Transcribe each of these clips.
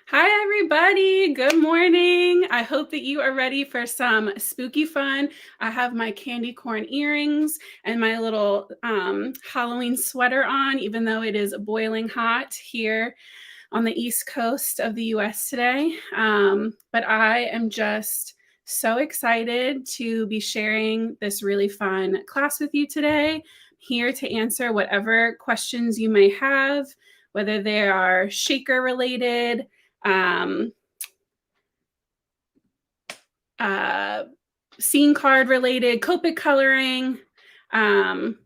Hi, everybody. Good morning. I hope that you are ready for some spooky fun. I have my candy corn earrings and my little Halloween sweater on, even though it is boiling hot here on the East Coast of the US today. But I am just so excited to be sharing this really fun class with you today. Here to answer whatever questions you may have, whether they are shaker related, um, scene card related, Copic coloring. Oh,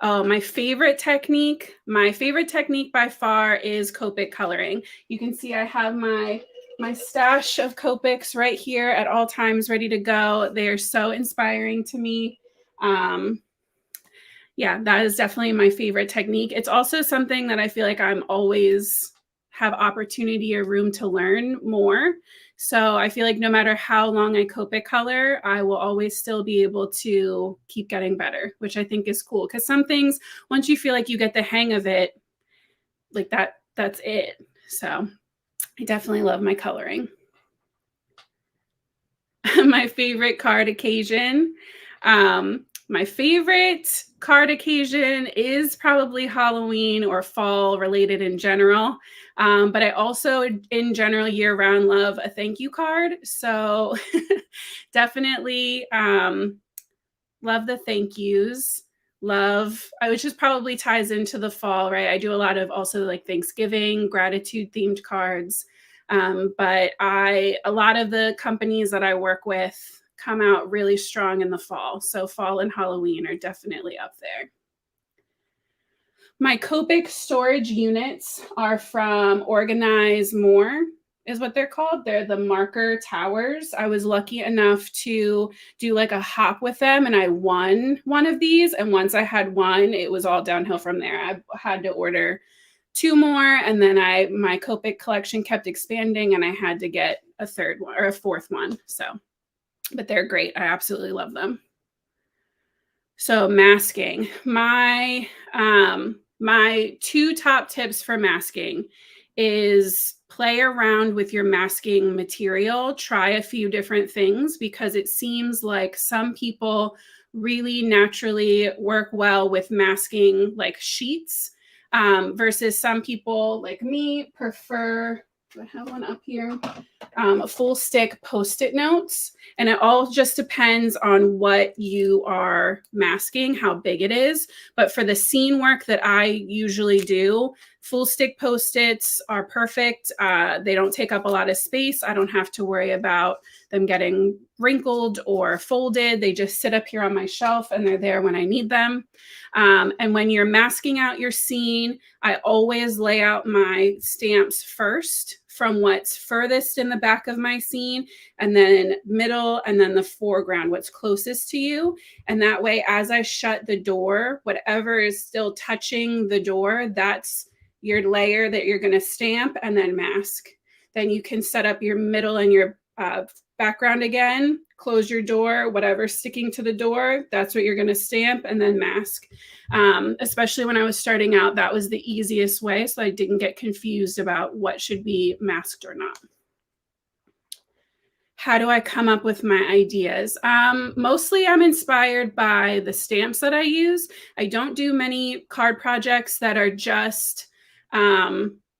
my favorite technique by far is Copic coloring. You can see I have my stash of Copics right here at all times ready to go. They are so inspiring to me. Yeah, that is definitely my favorite technique. It's also something that I feel like I'm always have opportunity or room to learn more. So I feel like no matter how long I Copic color, I will always still be able to keep getting better, which I think is cool. Because some things, once you feel like you get the hang of it, like that's it. So I definitely love my coloring. My favorite card occasion. My favorite card occasion is probably Halloween or fall related in general. But I also, in general, year round love a thank you card. So definitely love the thank yous. Which just probably ties into the fall, right? I do a lot of also like Thanksgiving, gratitude themed cards. But a lot of the companies that I work with come out really strong in the fall. So fall and Halloween are definitely up there. My Copic storage units are from Organize More, is what they're called. They're the marker towers. I was lucky enough to do like a hop with them and I won one of these. And once I had one, it was all downhill from there. I had to order two more and then my Copic collection kept expanding and I had to get a third one or a fourth one. So, but they're great. I absolutely love them. So masking. My two top tips for masking is play around with your masking material. Try a few different things because it seems like some people really naturally work well with masking like sheets versus some people like me prefer, I have one up here, full stick Post-it notes. And it all just depends on what you are masking, how big it is. But for the scene work that I usually do, full stick Post-its are perfect. They don't take up a lot of space. I don't have to worry about them getting wrinkled or folded. They just sit up here on my shelf and they're there when I need them. And when you're masking out your scene, I always lay out my stamps first from what's furthest in the back of my scene, and then middle, and then the foreground, what's closest to you. And that way, as I shut the door, whatever is still touching the door, that's your layer that you're going to stamp and then mask. Then you can set up your middle and your background again, close your door, whatever's sticking to the door, that's what you're going to stamp and then mask. Especially when I was starting out, that was the easiest way, so I didn't get confused about what should be masked or not. How do I come up with my ideas? Mostly I'm inspired by the stamps that I use. I don't do many card projects that are just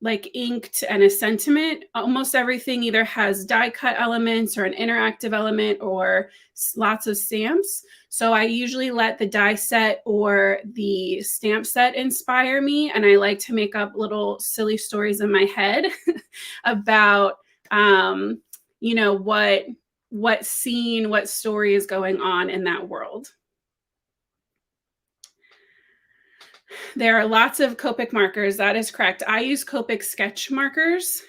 like inked and a sentiment. Almost everything either has die cut elements or an interactive element or lots of stamps. So I usually let the die set or the stamp set inspire me. And I like to make up little silly stories in my head about, what scene, what story is going on in that world. There are lots of Copic markers. That is correct. I use Copic sketch markers.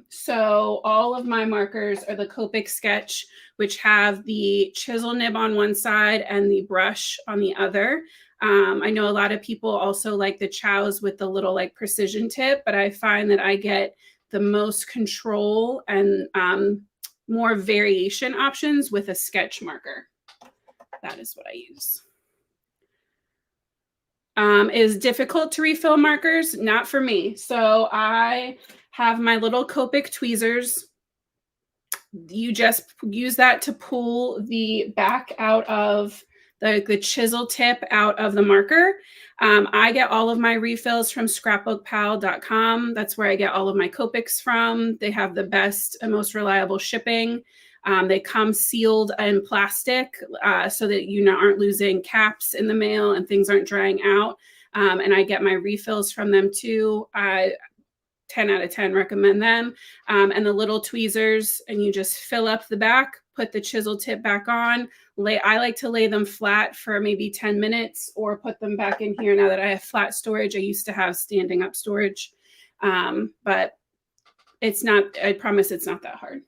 So all of my markers are the Copic sketch, which have the chisel nib on one side and the brush on the other. I know a lot of people also like the chows with the little like precision tip, but I find that I get the most control and more variation options with a sketch marker. That is what I use. Is difficult to refill markers? Not for me. So I have my little Copic tweezers. You just use that to pull the back out of the chisel tip out of the marker. I get all of my refills from scrapbookpal.com. That's where I get all of my Copics from. They have the best and most reliable shipping. They come sealed in plastic so that you aren't losing caps in the mail and things aren't drying out. And I get my refills from them too. 10 out of 10 recommend them. And the little tweezers, and you just fill up the back, put the chisel tip back on. I like to lay them flat for maybe 10 minutes or put them back in here now that I have flat storage. I used to have standing up storage, but it's not, I promise it's not that hard.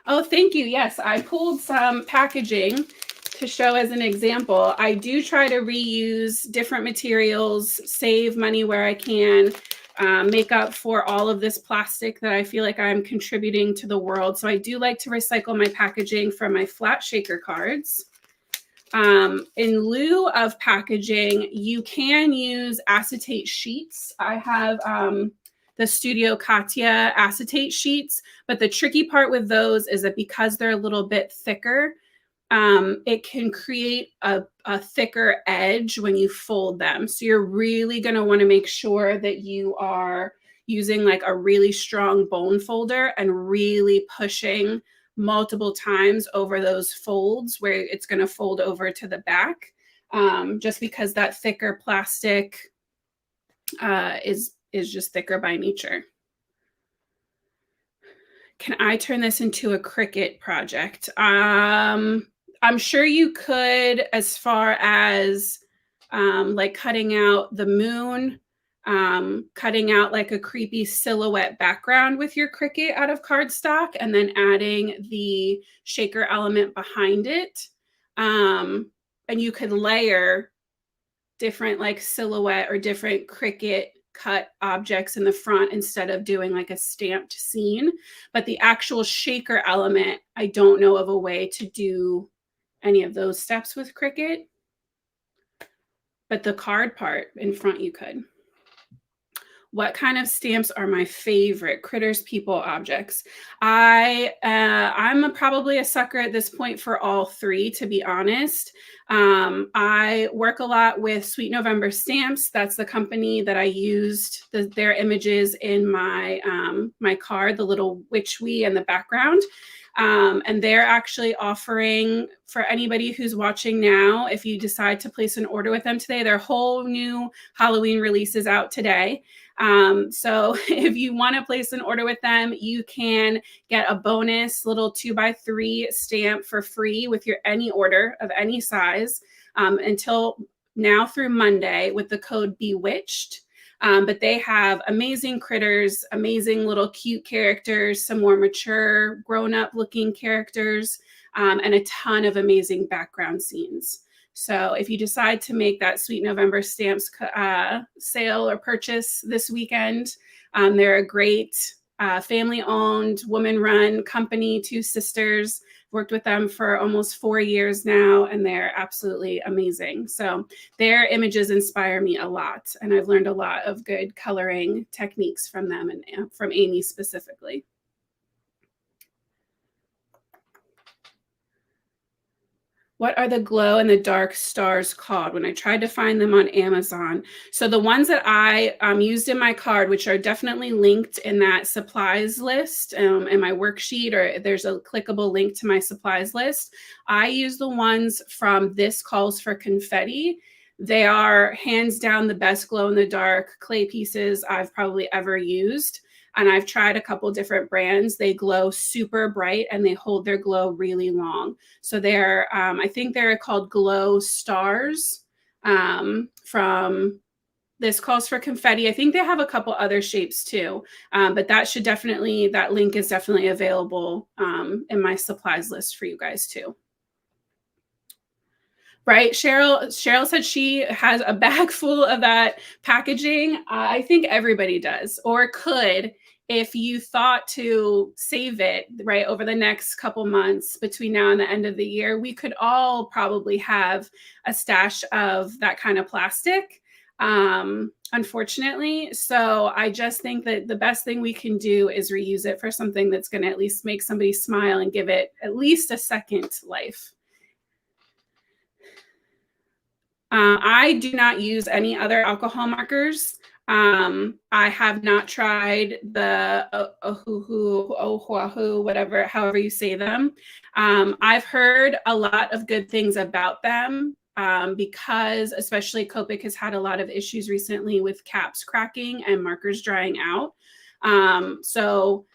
Oh, thank you. Yes, I pulled some packaging to show as an example. I do try to reuse different materials, save money where I can, make up for all of this plastic that I feel like I'm contributing to the world. So I do like to recycle my packaging from my flat shaker cards. In lieu of packaging, you can use acetate sheets. I have the Studio Katia acetate sheets, but the tricky part with those is that because they're a little bit thicker, it can create a thicker edge when you fold them. So you're really going to want to make sure that you are using like a really strong bone folder and really pushing multiple times over those folds where it's going to fold over to the back, just because that thicker plastic is just thicker by nature. Can I turn this into a Cricut project? I'm sure you could, as far as like cutting out the moon, cutting out like a creepy silhouette background with your Cricut out of cardstock, and then adding the shaker element behind it. And you could layer different like silhouette or different Cricut cut objects in the front instead of doing like a stamped scene. But the actual shaker element, I don't know of a way to do any of those steps with Cricut, but the card part in front you could. What kind of stamps are my favorite? Critters, people, objects. I'm probably a sucker at this point for all three, to be honest. I work a lot with Sweet November Stamps. That's the company that I used their images in my my card, the little witchweed in the background. And they're actually offering, for anybody who's watching now, if you decide to place an order with them today, their whole new Halloween release is out today. So if you want to place an order with them, you can get a bonus little 2x3 stamp for free with your any order of any size, until now through Monday with the code BEWITCHED. But they have amazing critters, amazing little cute characters, some more mature, grown-up looking characters, and a ton of amazing background scenes. So if you decide to make that Sweet November Stamps sale or purchase this weekend, they're a great family-owned, woman-run company, two sisters. Worked with them for almost 4 years now, and they're absolutely amazing. So their images inspire me a lot, and I've learned a lot of good coloring techniques from them and from Amy specifically. What are the glow and the dark stars called? When I tried to find them on Amazon. So the ones that I used in my card, which are definitely linked in that supplies list in my worksheet, or there's a clickable link to my supplies list. I use the ones from This Calls for Confetti. They are hands down the best glow in the dark clay pieces I've probably ever used. And I've tried a couple different brands. They glow super bright and they hold their glow really long. So they're, I think they're called Glow Stars from This Calls for Confetti. I think they have a couple other shapes too, but that link is definitely available in my supplies list for you guys too. Right, Cheryl said she has a bag full of that packaging. I think everybody does, or could, if you thought to save it, right, over the next couple months between now and the end of the year. We could all probably have a stash of that kind of plastic. unfortunately. So I just think that the best thing we can do is reuse it for something that's going to at least make somebody smile and give it at least a second life. I do not use any other alcohol markers. I have not tried the Oahu, whatever, however you say them. I've heard a lot of good things about them because especially Copic has had a lot of issues recently with caps cracking and markers drying out. So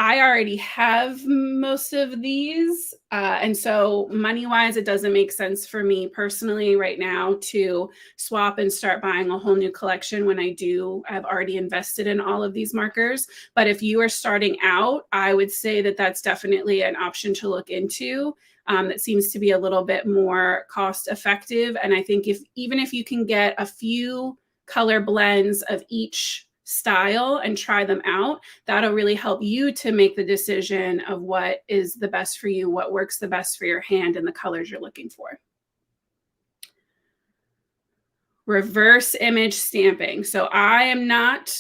I already have most of these. And so money-wise, it doesn't make sense for me personally right now to swap and start buying a whole new collection when I've already invested in all of these markers. But if you are starting out, I would say that that's definitely an option to look into. That seems to be a little bit more cost effective. And I think even if you can get a few color blends of each style and try them out, that'll really help you to make the decision of what is the best for you, what works the best for your hand and the colors you're looking for. Reverse image stamping. So I am not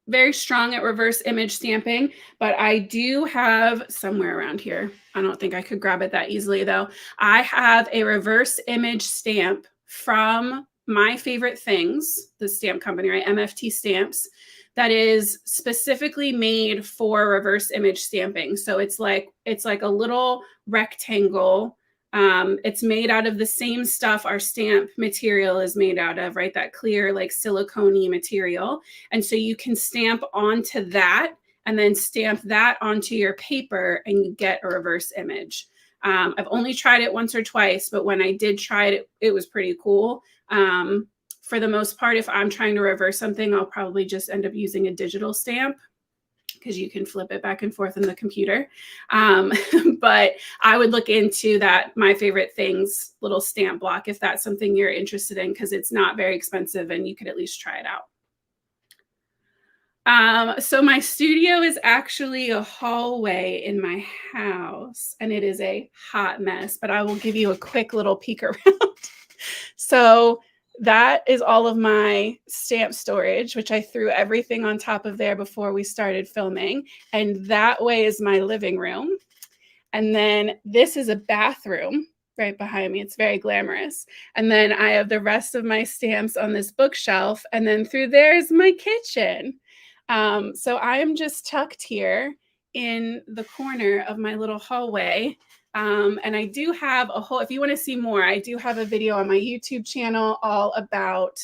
very strong at reverse image stamping, but I do have somewhere around here. I don't think I could grab it that easily though. I have a reverse image stamp from My Favorite Things, the stamp company, right? MFT Stamps, that is specifically made for reverse image stamping. So it's like a little rectangle. It's made out of the same stuff our stamp material is made out of, right? That clear, like silicone-y material. And so you can stamp onto that and then stamp that onto your paper and you get a reverse image. I've only tried it once or twice, but when I did try it, it was pretty cool. For the most part, if I'm trying to reverse something, I'll probably just end up using a digital stamp because you can flip it back and forth in the computer. But I would look into that My Favorite Things little stamp block if that's something you're interested in, because it's not very expensive and you could at least try it out. So my studio is actually a hallway in my house and it is a hot mess, but I will give you a quick little peek around. So that is all of my stamp storage, which I threw everything on top of there before we started filming. And that way is my living room. And then this is a bathroom right behind me. It's very glamorous. And then I have the rest of my stamps on this bookshelf. And then through there is my kitchen. So I am just tucked here in the corner of my little hallway. And I do have if you want to see more, I do have a video on my YouTube channel all about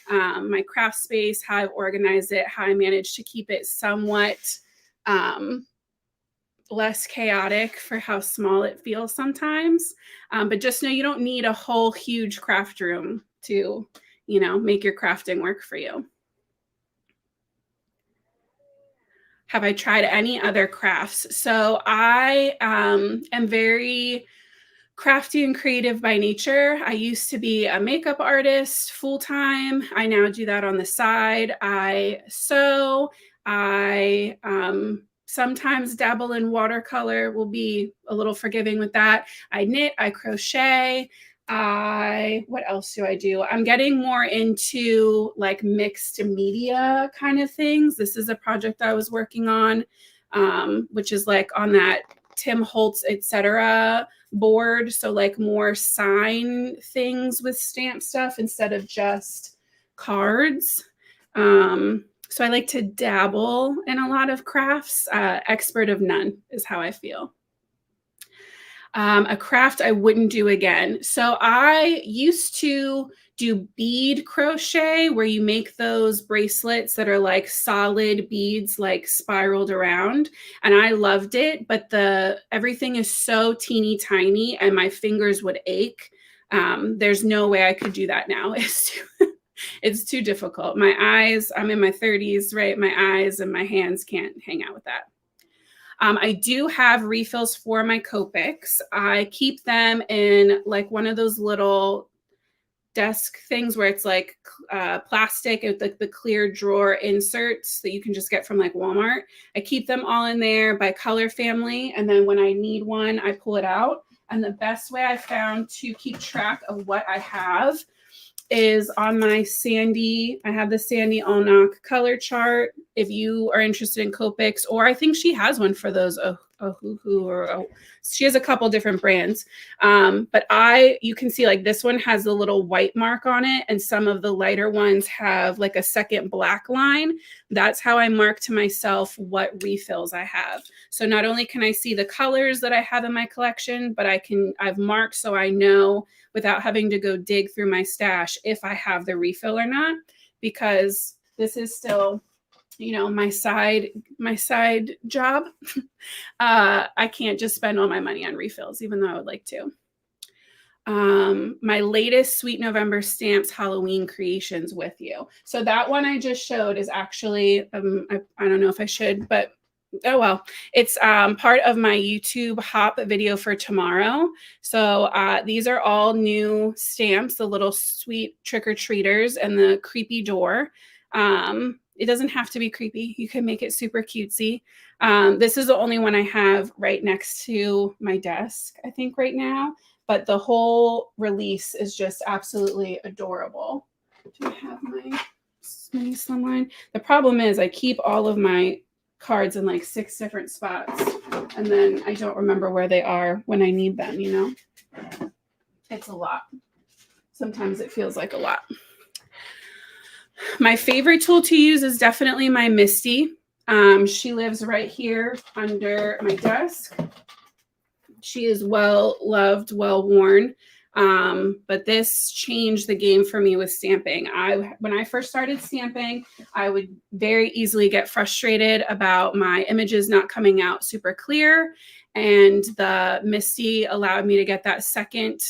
my craft space, how I've organized it, how I managed to keep it somewhat less chaotic for how small it feels sometimes. But just know you don't need a whole huge craft room to, make your crafting work for you. Have I tried any other crafts? So I am very crafty and creative by nature. I used to be a makeup artist full-time. I now do that on the side. I sew. I sometimes dabble in watercolor. Will be a little forgiving with that. I knit, I crochet. What else do I do? I'm getting more into like mixed media kind of things. This is a project I was working on, which is like on that Tim Holtz, etc. board. So like more sign things with stamp stuff instead of just cards. So I like to dabble in a lot of crafts. Expert of none is how I feel. A craft I wouldn't do again. So I used to do bead crochet where you make those bracelets that are like solid beads, like spiraled around. And I loved it, but everything is so teeny tiny and my fingers would ache. There's no way I could do that now. It's too difficult. My eyes, I'm in my 30s, right? My eyes and my hands can't hang out with that. I do have refills for my Copics. I keep them in like one of those little desk things where it's like plastic with like the clear drawer inserts that you can just get from like Walmart. I keep them all in there by color family. And then when I need one, I pull it out. And the best way I found to keep track of what I have is on my Sandy. I have the Sandy Allnock color chart. If you are interested in Copics, or I think she has one for those she has a couple different brands. But you can see like this one has a little white mark on it, and some of the lighter ones have like a second black line. That's how I mark to myself what refills I have. So not only can I see the colors that I have in my collection, but I've marked so I know without having to go dig through my stash if I have the refill or not, because this is still, you know, my side job. I can't just spend all my money on refills, even though I would like to. My latest Sweet November Stamps Halloween creations with you. So that one I just showed is actually, I don't know if I should, but oh well, it's part of my YouTube hop video for tomorrow. So these are all new stamps, the little sweet trick-or-treaters and the creepy door. It doesn't have to be creepy. You can make it super cutesy. This is the only one I have right next to my desk, I think right now, but the whole release is just absolutely adorable. Do I have my mini slimline? The problem is I keep all of my cards in like 6 different spots, and then I don't remember where they are when I need them, you know? It's a lot. Sometimes it feels like a lot. My favorite tool to use is definitely my Misty. She lives right here under my desk. She is well loved, well worn. But this changed the game for me with stamping. When I first started stamping, I would very easily get frustrated about my images not coming out super clear. And the Misty allowed me to get that second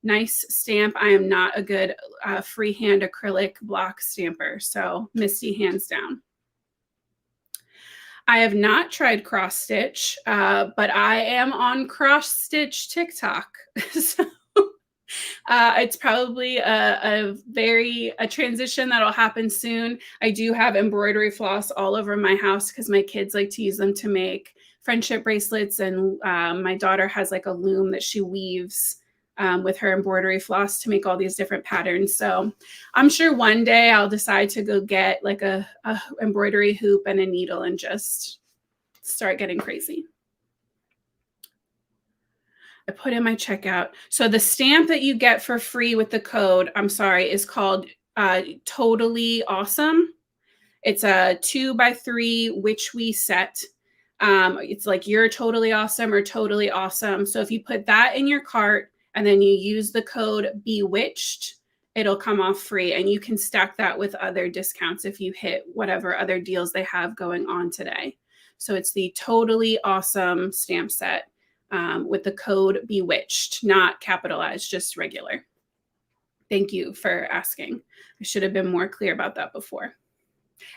nice stamp. I am not a good freehand acrylic block stamper. So Misty hands down. I have not tried cross stitch, but I am on cross stitch TikTok. So it's probably a transition that'll happen soon. I do have embroidery floss all over my house because my kids like to use them to make friendship bracelets, and my daughter has like a loom that she weaves with her embroidery floss to make all these different patterns. So I'm sure one day I'll decide to go get like a embroidery hoop and a needle and just start getting crazy. I put in my checkout. So the stamp that you get for free with the code, I'm sorry, is called Totally Awesome. It's a 2x3 Witch We set. It's like You're Totally Awesome or Totally Awesome. So if you put that in your cart and then you use the code Bewitched, it'll come off free, and you can stack that with other discounts if you hit whatever other deals they have going on today. So it's the Totally Awesome stamp set with the code Bewitched, not capitalized, just regular. Thank you for asking. I should have been more clear about that before.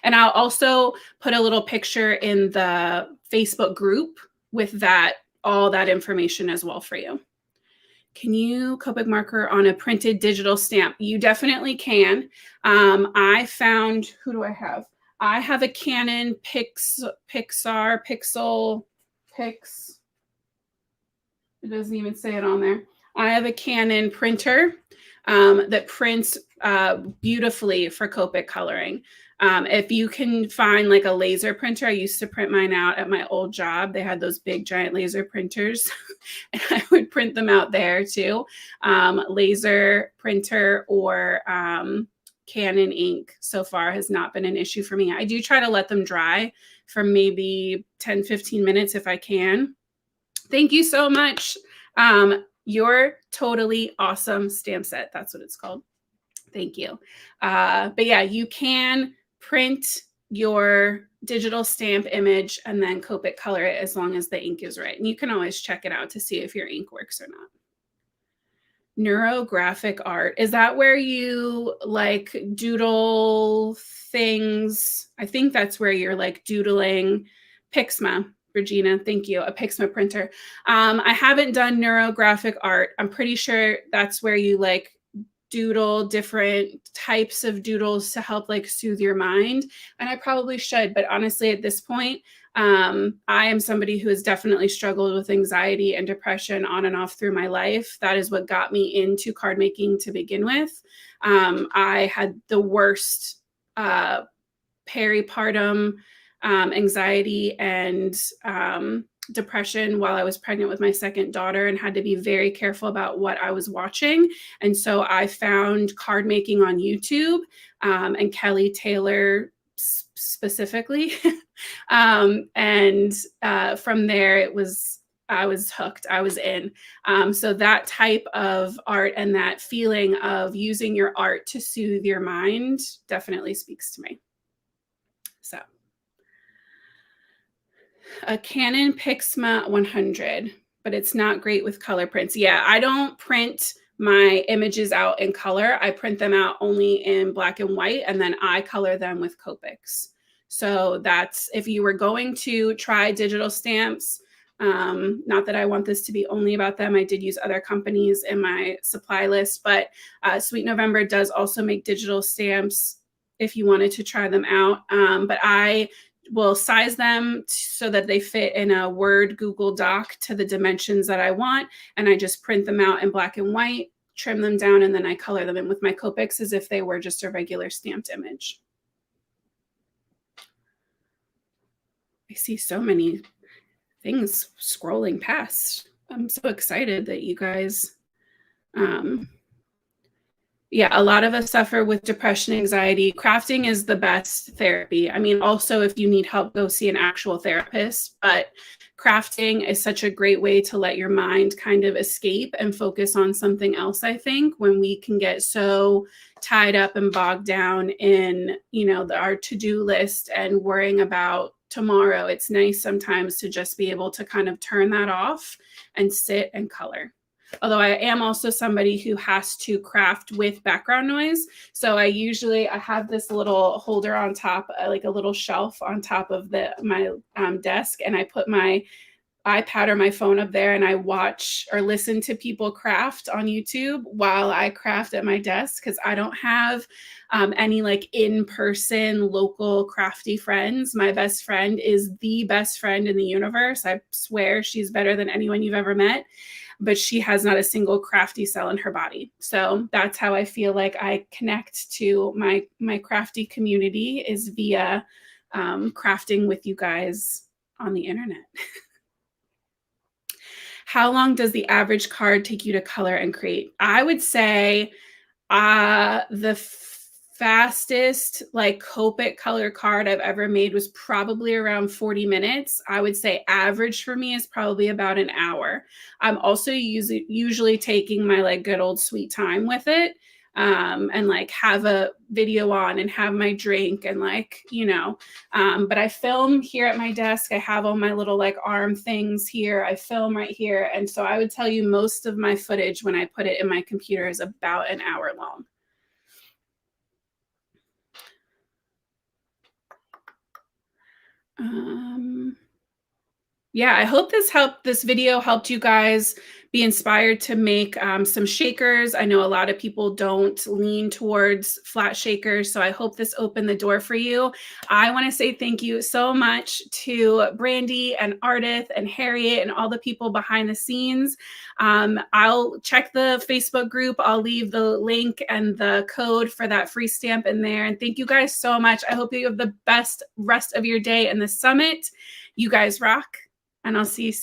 And I'll also put a little picture in the Facebook group with that, all that information as well for you. Can you Copic marker on a printed digital stamp? You definitely can. I found, who do I have? I have a Canon Pixel. It doesn't even say it on there. I have a Canon printer that prints beautifully for Copic coloring. If you can find like a laser printer, I used to print mine out at my old job. They had those big giant laser printers and I would print them out there too. Laser printer or Canon ink so far has not been an issue for me. I do try to let them dry for maybe 10-15 minutes if I can. Thank you so much. You're Totally Awesome stamp set. That's what it's called. Thank you. But yeah, you can print your digital stamp image and then Copic color it as long as the ink is right. And you can always check it out to see if your ink works or not. Neurographic art. Is that where you like doodle things? I think that's where you're like doodling. Pixma. Regina, thank you. A Pixma printer. I haven't done neurographic art. I'm pretty sure that's where you like doodle different types of doodles to help like soothe your mind. And I probably should, but honestly, at this point, I am somebody who has definitely struggled with anxiety and depression on and off through my life. That is what got me into card making to begin with. I had the worst peripartum anxiety and depression while I was pregnant with my second daughter, and had to be very careful about what I was watching. And so I found card making on YouTube, and Kelly Taylor specifically. And from there, I was hooked. I was in. So that type of art and that feeling of using your art to soothe your mind definitely speaks to me. So a Canon Pixma 100, but it's not great with color prints. Yeah, I don't print my images out in color. I print them out only in black and white, and then I color them with Copics. So that's, if you were going to try digital stamps, not that I want this to be only about them. I did use other companies in my supply list, but Sweet November does also make digital stamps if you wanted to try them out. But I will size them so that they fit in a Word Google Doc to the dimensions that I want. And I just print them out in black and white, trim them down, and then I color them in with my Copics as if they were just a regular stamped image. I see so many things scrolling past. I'm so excited that you guys, yeah, a lot of us suffer with depression, anxiety. Crafting is the best therapy. I mean, also if you need help, go see an actual therapist, but crafting is such a great way to let your mind kind of escape and focus on something else. I think when we can get so tied up and bogged down in, you know, our to-do list and worrying about tomorrow, it's nice sometimes to just be able to kind of turn that off and sit and color. Although I am also somebody who has to craft with background noise. So I have this little holder on top, like a little shelf on top of my desk, and I put my iPad or my phone up there, and I watch or listen to people craft on YouTube while I craft at my desk, because I don't have any like in-person local crafty friends. My best friend is the best friend in the universe. I swear she's better than anyone you've ever met, but she has not a single crafty cell in her body. So that's how I feel like I connect to my crafty community, is via crafting with you guys on the internet. How long does the average card take you to color and create? I would say the fastest like Copic color card I've ever made was probably around 40 minutes. I would say average for me is probably about an hour. I'm also usually taking my like good old sweet time with it, and like have a video on and have my drink and like, you know, but I film here at my desk. I have all my little like arm things here. I film right here. And so I would tell you most of my footage when I put it in my computer is about an hour long. Yeah, I hope this video helped you guys be inspired to make some shakers. I know a lot of people don't lean towards flat shakers, so I hope this opened the door for you. I want to say thank you so much to Brandy and Ardith and Harriet and all the people behind the scenes. I'll check the Facebook group. I'll leave the link and the code for that free stamp in there. And thank you guys so much. I hope you have the best rest of your day in the summit. You guys rock, and I'll see you soon.